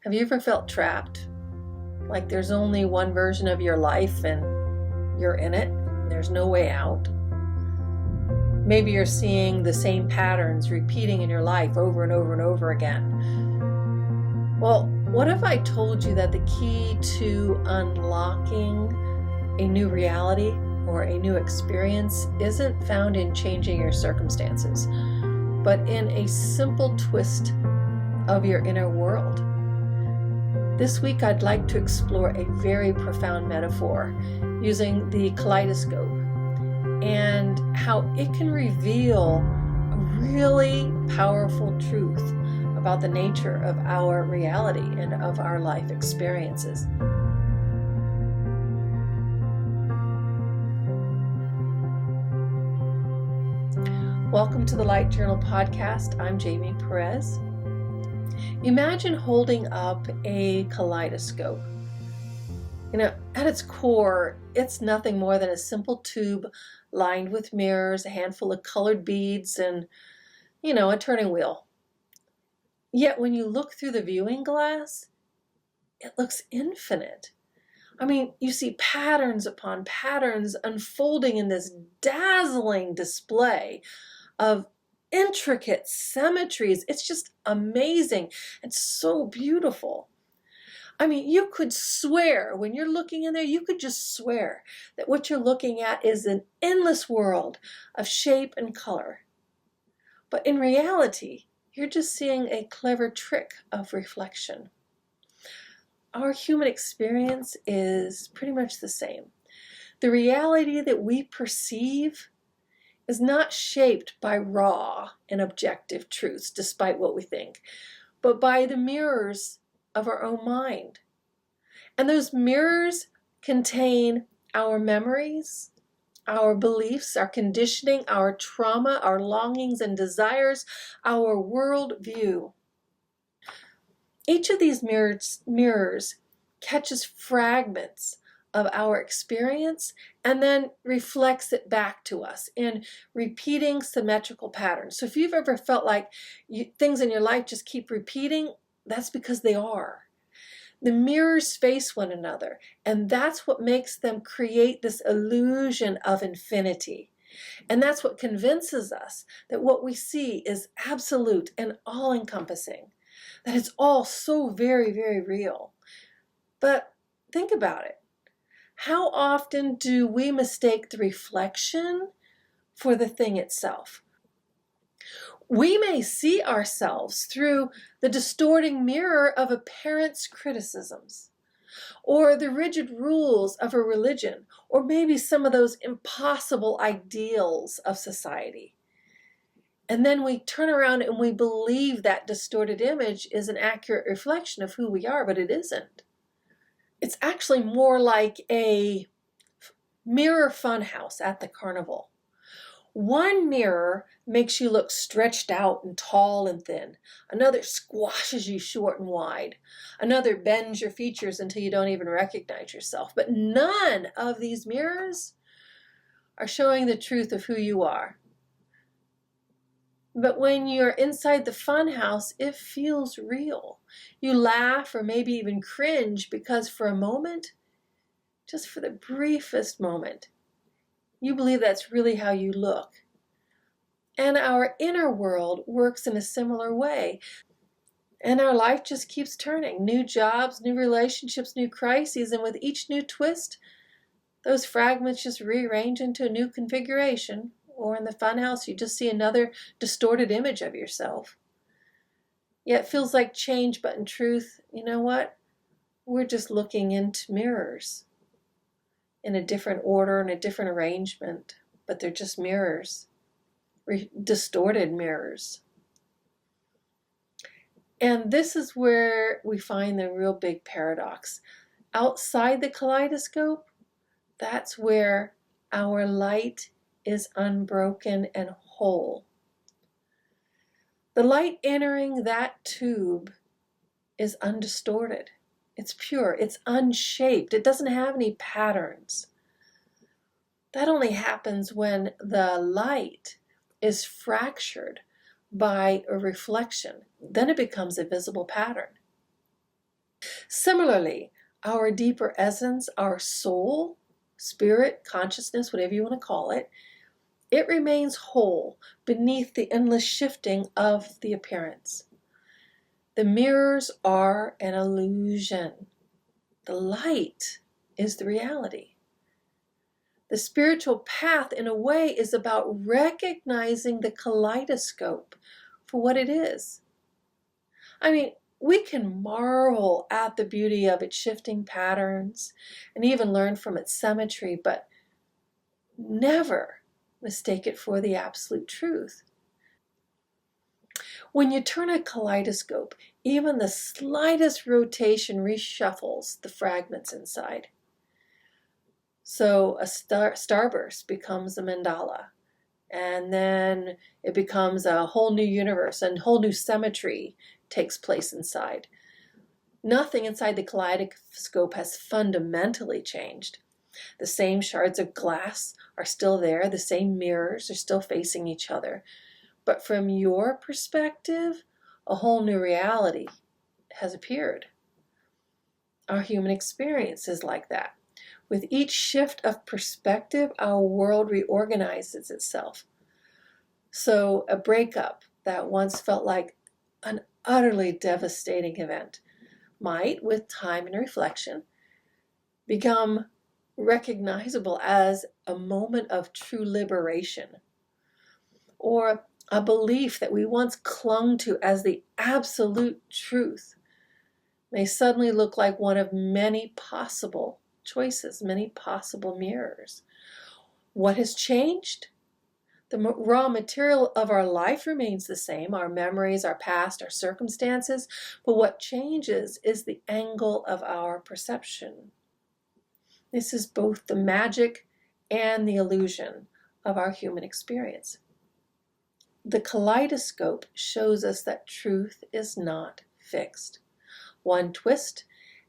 Have you ever felt trapped? Like there's only one version of your life and you're in it, and there's no way out? Maybe you're seeing the same patterns repeating in your life over and over and over again. Well, what if I told you that the key to unlocking a new reality or a new experience isn't found in changing your circumstances, but in a simple twist of your inner world? This week, I'd like to explore a very profound metaphor using the kaleidoscope and how it can reveal a really powerful truth about the nature of our reality and of our life experiences. Welcome to the Light Journal podcast. I'm Jamie Perez. Imagine holding up a kaleidoscope. At its core, it's nothing more than a simple tube lined with mirrors, a handful of colored beads, and, a turning wheel. Yet when you look through the viewing glass, it looks infinite. You see patterns upon patterns unfolding in this dazzling display of intricate symmetries. It's just amazing and so beautiful. You could swear when you're looking in there, you could just swear that what you're looking at is an endless world of shape and color. But in reality, you're just seeing a clever trick of reflection. Our human experience is pretty much the same. The reality that we perceive is not shaped by raw and objective truths, despite what we think, but by the mirrors of our own mind. And those mirrors contain our memories, our beliefs, our conditioning, our trauma, our longings and desires, our worldview. Each of these mirrors catches fragments of our experience and then reflects it back to us in repeating symmetrical patterns. So if you've ever felt like things in your life just keep repeating, that's because they are. The mirrors face one another, and that's what makes them create this illusion of infinity. And that's what convinces us that what we see is absolute and all-encompassing, that it's all so very, very real. But think about it. How often do we mistake the reflection for the thing itself? We may see ourselves through the distorting mirror of a parent's criticisms, or the rigid rules of a religion, or maybe some of those impossible ideals of society. And then we turn around and we believe that distorted image is an accurate reflection of who we are, but it isn't. It's actually more like a mirror funhouse at the carnival. One mirror makes you look stretched out and tall and thin. Another squashes you short and wide. Another bends your features until you don't even recognize yourself. But none of these mirrors are showing the truth of who you are. But when you're inside the funhouse, it feels real. You laugh or maybe even cringe because for a moment, just for the briefest moment, you believe that's really how you look. And our inner world works in a similar way. And our life just keeps turning. New jobs, new relationships, new crises. And with each new twist, those fragments just rearrange into a new configuration. Or in the funhouse, you just see another distorted image of yourself. Yet it feels like change, but in truth, you know what? We're just looking into mirrors in a different order and a different arrangement, but they're just mirrors, distorted mirrors. And this is where we find the real big paradox. Outside the kaleidoscope, that's where our light is unbroken and whole. The light entering that tube is undistorted. It's pure. It's unshaped. It doesn't have any patterns. That only happens when the light is fractured by a reflection. Then it becomes a visible pattern. Similarly, our deeper essence, our soul, spirit, consciousness, whatever you want to call it, it remains whole beneath the endless shifting of the appearance. The mirrors are an illusion. The light is the reality. The spiritual path, in a way, is about recognizing the kaleidoscope for what it is. I mean, we can marvel at the beauty of its shifting patterns and even learn from its symmetry, but never mistake it for the absolute truth. When you turn a kaleidoscope, even the slightest rotation reshuffles the fragments inside. So a starburst becomes a mandala, and then it becomes a whole new universe, and whole new symmetry takes place inside. Nothing inside the kaleidoscope has fundamentally changed. The same shards of glass are still there, the same mirrors are still facing each other. But from your perspective, a whole new reality has appeared. Our human experience is like that. With each shift of perspective, our world reorganizes itself. So a breakup that once felt like an utterly devastating event might, with time and reflection, become recognizable as a moment of true liberation, or a belief that we once clung to as the absolute truth may suddenly look like one of many possible choices, many possible mirrors. What has changed? The raw material of our life remains the same, our memories, our past, our circumstances, but what changes is the angle of our perception. This is both the magic and the illusion of our human experience. The kaleidoscope shows us that truth is not fixed. One twist,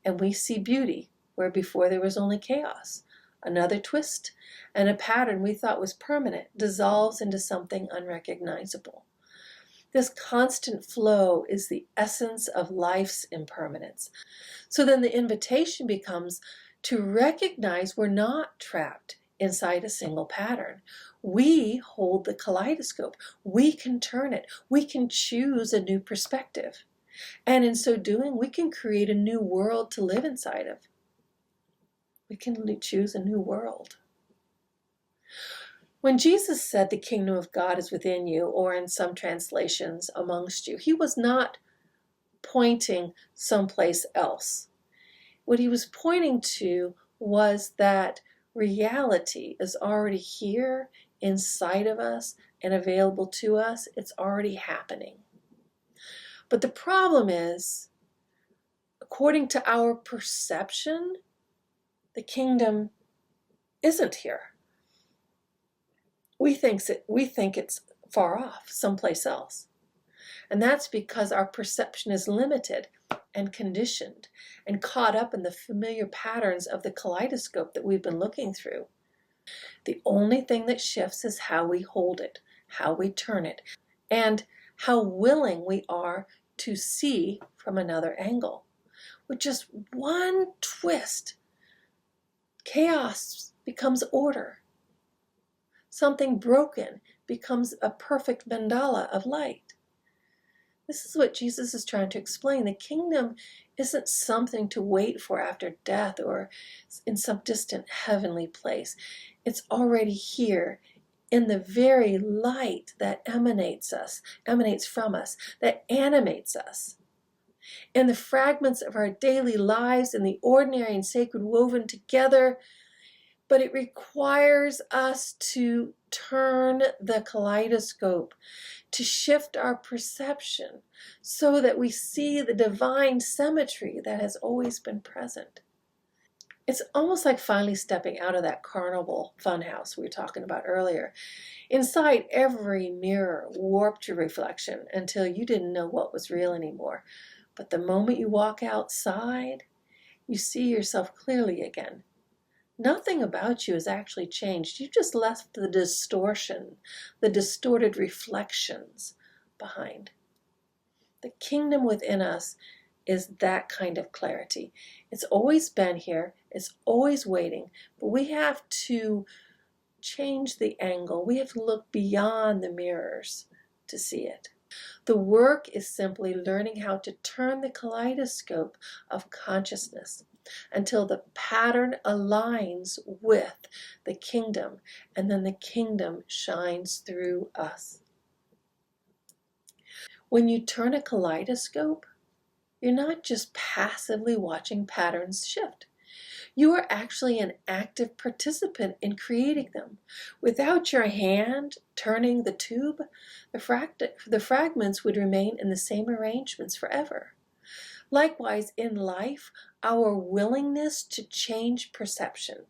and we see beauty where before there was only chaos. Another twist, and a pattern we thought was permanent dissolves into something unrecognizable. This constant flow is the essence of life's impermanence. So then the invitation becomes to recognize we're not trapped inside a single pattern. We hold the kaleidoscope. We can turn it. We can choose a new perspective. And in so doing, we can create a new world to live inside of. We can choose a new world. When Jesus said the kingdom of God is within you, or in some translations, amongst you, he was not pointing someplace else. What he was pointing to was that reality is already here inside of us and available to us. It's already happening. But the problem is, according to our perception, the kingdom isn't here. We think it's far off, someplace else. And that's because our perception is limited and conditioned and caught up in the familiar patterns of the kaleidoscope that we've been looking through. The only thing that shifts is how we hold it, how we turn it, and how willing we are to see from another angle. With just one twist, chaos becomes order. Something broken becomes a perfect mandala of light. This is what Jesus is trying to explain. The kingdom isn't something to wait for after death or in some distant heavenly place. It's already here in the very light that emanates from us, that animates us. In the fragments of our daily lives, in the ordinary and sacred woven together, but it requires us to turn the kaleidoscope, to shift our perception so that we see the divine symmetry that has always been present. It's almost like finally stepping out of that carnival funhouse we were talking about earlier. Inside every mirror warped your reflection until you didn't know what was real anymore. But the moment you walk outside, you see yourself clearly again. Nothing about you has actually changed. You just left the distortion, the distorted reflections behind. The kingdom within us is that kind of clarity. It's always been here, it's always waiting, but we have to change the angle. We have to look beyond the mirrors to see it. The work is simply learning how to turn the kaleidoscope of consciousness until the pattern aligns with the kingdom, and then the kingdom shines through us. When you turn a kaleidoscope, you're not just passively watching patterns shift. You are actually an active participant in creating them. Without your hand turning the tube, the fragments would remain in the same arrangements forever. Likewise, in life, our willingness to change perception,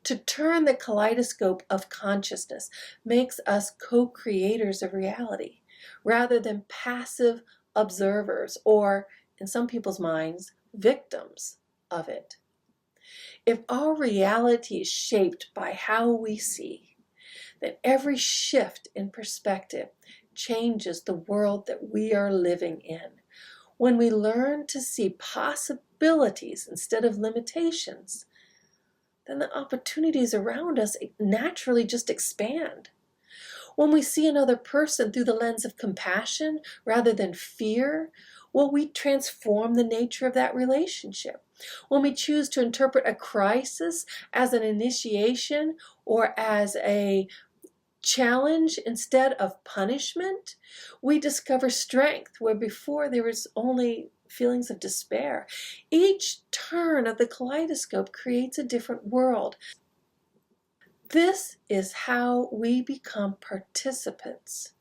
to turn the kaleidoscope of consciousness, makes us co-creators of reality, rather than passive observers, or, in some people's minds, victims of it. If our reality is shaped by how we see, then every shift in perspective changes the world that we are living in. When we learn to see possibilities instead of limitations, then the opportunities around us naturally just expand. When we see another person through the lens of compassion rather than fear, well, we transform the nature of that relationship. When we choose to interpret a crisis as an initiation or as a challenge instead of punishment, we discover strength where before there was only feelings of despair. Each turn of the kaleidoscope creates a different world. This is how we become participants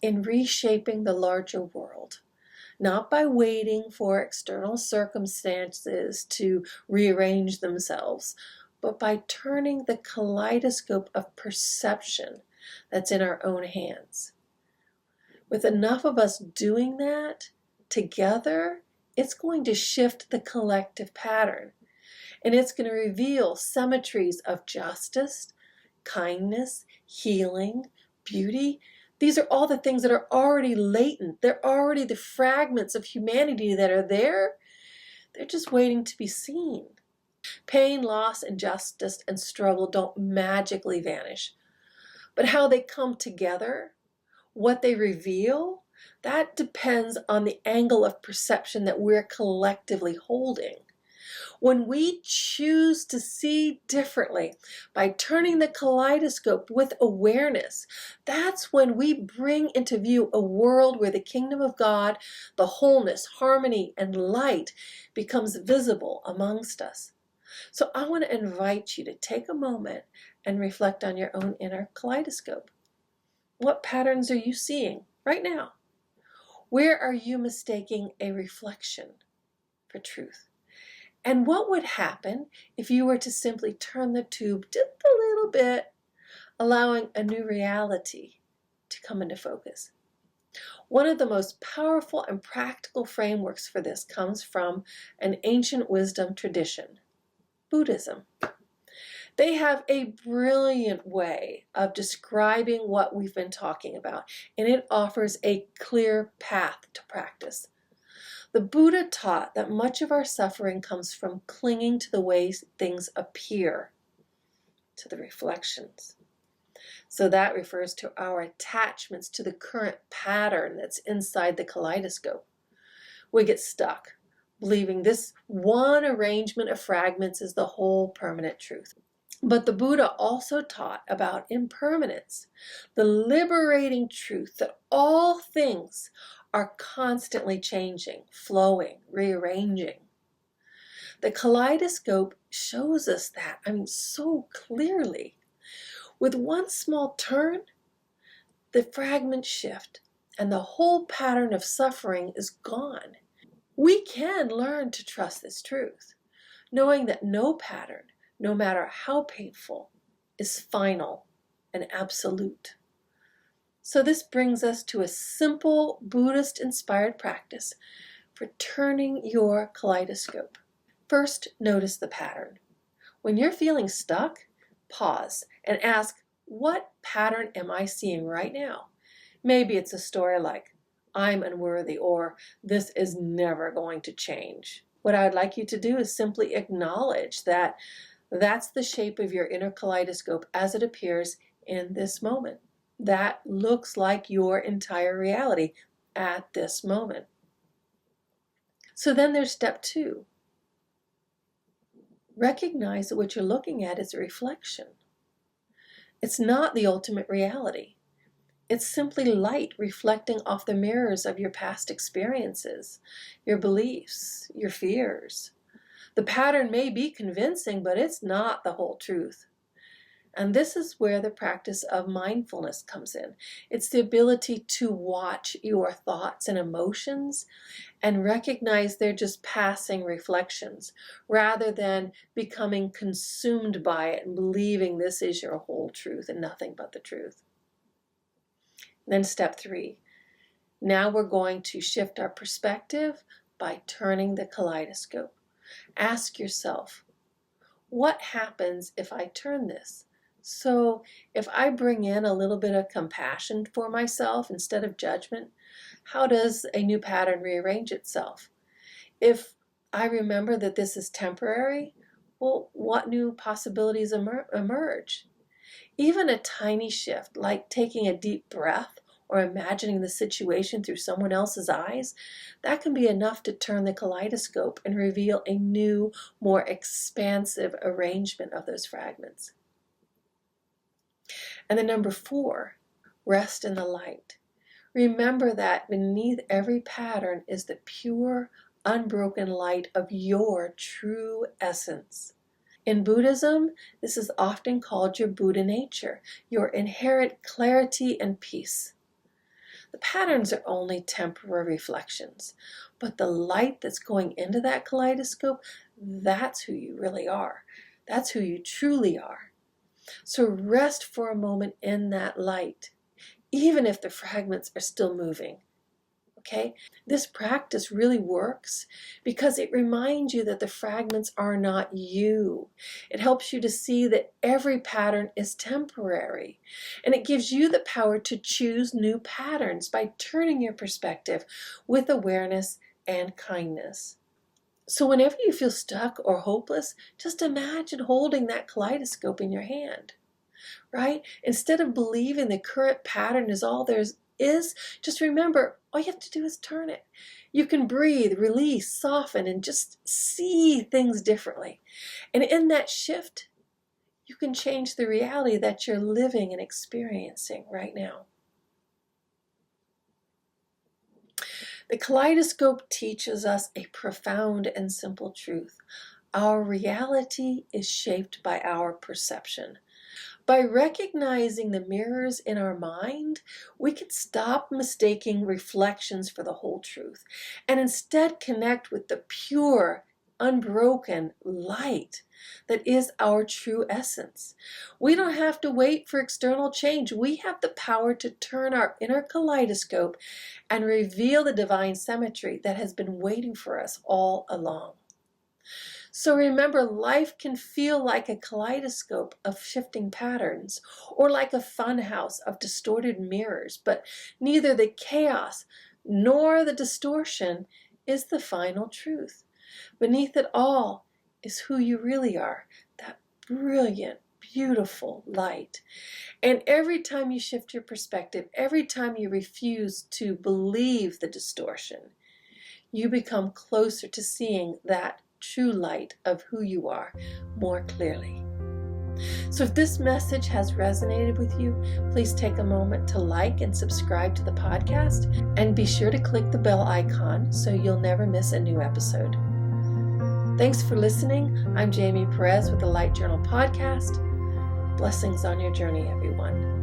in reshaping the larger world. Not by waiting for external circumstances to rearrange themselves, but by turning the kaleidoscope of perception that's in our own hands. With enough of us doing that together, it's going to shift the collective pattern, and it's going to reveal symmetries of justice, kindness, healing, beauty. These are all the things that are already latent. They're already the fragments of humanity that are there. They're just waiting to be seen. Pain, loss, injustice, and struggle don't magically vanish. But how they come together, what they reveal, that depends on the angle of perception that we're collectively holding. When we choose to see differently by turning the kaleidoscope with awareness, that's when we bring into view a world where the kingdom of God, the wholeness, harmony, and light becomes visible amongst us. So I want to invite you to take a moment and reflect on your own inner kaleidoscope. What patterns are you seeing right now? Where are you mistaking a reflection for truth? And what would happen if you were to simply turn the tube just a little bit, allowing a new reality to come into focus? One of the most powerful and practical frameworks for this comes from an ancient wisdom tradition, Buddhism. They have a brilliant way of describing what we've been talking about, and it offers a clear path to practice. The Buddha taught that much of our suffering comes from clinging to the way things appear, to the reflections. So that refers to our attachments to the current pattern that's inside the kaleidoscope. We get stuck, believing this one arrangement of fragments is the whole permanent truth. But the Buddha also taught about impermanence, the liberating truth that all things are constantly changing, flowing, rearranging. The kaleidoscope shows us that, so clearly. With one small turn, the fragments shift, and the whole pattern of suffering is gone. We can learn to trust this truth, knowing that no pattern, no matter how painful, is final and absolute. So this brings us to a simple Buddhist-inspired practice for turning your kaleidoscope. First, notice the pattern. When you're feeling stuck, pause and ask, what pattern am I seeing right now? Maybe it's a story like, I'm unworthy, or this is never going to change. What I would like you to do is simply acknowledge that that's the shape of your inner kaleidoscope as it appears in this moment. That looks like your entire reality at this moment. So then there's step 2. Recognize that what you're looking at is a reflection. It's not the ultimate reality. It's simply light reflecting off the mirrors of your past experiences, your beliefs, your fears. The pattern may be convincing, but it's not the whole truth. And this is where the practice of mindfulness comes in. It's the ability to watch your thoughts and emotions and recognize they're just passing reflections, rather than becoming consumed by it and believing this is your whole truth and nothing but the truth. Then step 3. Now we're going to shift our perspective by turning the kaleidoscope. Ask yourself, what happens if I turn this? So if I bring in a little bit of compassion for myself instead of judgment, how does a new pattern rearrange itself? If I remember that this is temporary, well, what new possibilities emerge? Even a tiny shift, like taking a deep breath or imagining the situation through someone else's eyes, that can be enough to turn the kaleidoscope and reveal a new, more expansive arrangement of those fragments. And then number 4, rest in the light. Remember that beneath every pattern is the pure, unbroken light of your true essence. In Buddhism, this is often called your Buddha nature, your inherent clarity and peace. The patterns are only temporary reflections, but the light that's going into that kaleidoscope, that's who you really are. That's who you truly are. So rest for a moment in that light, even if the fragments are still moving. Okay? This practice really works because it reminds you that the fragments are not you. It helps you to see that every pattern is temporary. And it gives you the power to choose new patterns by turning your perspective with awareness and kindness. So whenever you feel stuck or hopeless, just imagine holding that kaleidoscope in your hand, right? Instead of believing the current pattern is all there is, just remember, all you have to do is turn it. You can breathe, release, soften, and just see things differently. And in that shift, you can change the reality that you're living and experiencing right now. The kaleidoscope teaches us a profound and simple truth. Our reality is shaped by our perception. By recognizing the mirrors in our mind, we can stop mistaking reflections for the whole truth and instead connect with the pure, unbroken light that is our true essence. We don't have to wait for external change. We have the power to turn our inner kaleidoscope and reveal the divine symmetry that has been waiting for us all along. So remember, life can feel like a kaleidoscope of shifting patterns or like a funhouse of distorted mirrors, but neither the chaos nor the distortion is the final truth. Beneath it all is who you really are, that brilliant, beautiful light. And every time you shift your perspective, every time you refuse to believe the distortion, you become closer to seeing that true light of who you are more clearly. So if this message has resonated with you, please take a moment to like and subscribe to the podcast, and be sure to click the bell icon so you'll never miss a new episode. Thanks for listening. I'm Jamie Perez with the Light Journal Podcast. Blessings on your journey, everyone.